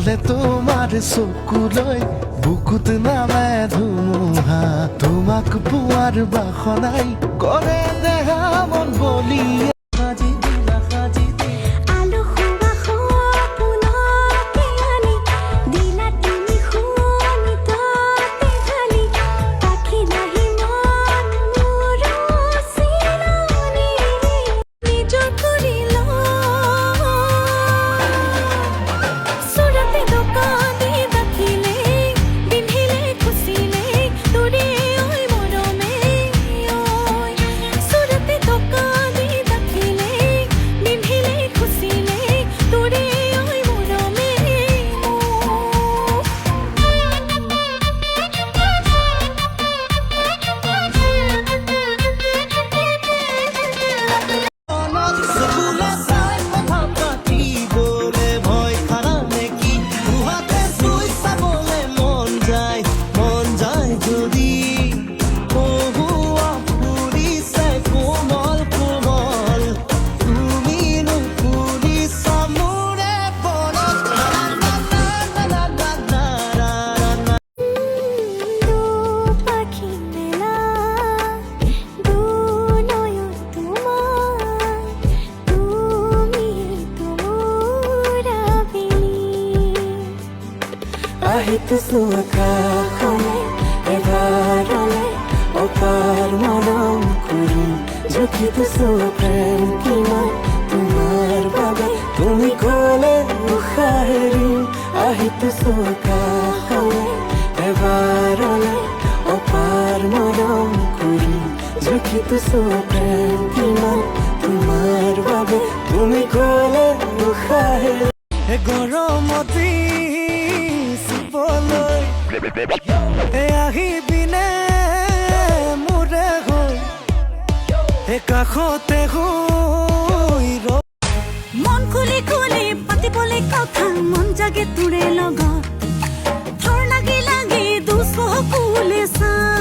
চালে তোমার চকুলৈ বুকুত নামে ধুমুহা তোমাক পোৱাৰ বাসনাই কৰে দেহা মন বলি আহিছো আকাশলে এবাৰলে অপাৰ মৰম কৰি জুখিছো প্ৰেম কিমান তোমাৰ বাবে তুমি গলে উশাহ এৰিম আহিছো আকাশলে এবাৰলে অপাৰ মৰম কৰি জুখিছো প্ৰেম কিমান তোমাৰ বাবে তুমি গলে উশাহ এৰিম গৰমতি আহিবিনে মোৰে হৈ কাষতে মন খুলি খুলি পাতিবলৈ কথা মন জাগে তোৰে লগত থৰ লাগি লাগি দুচকুলে চা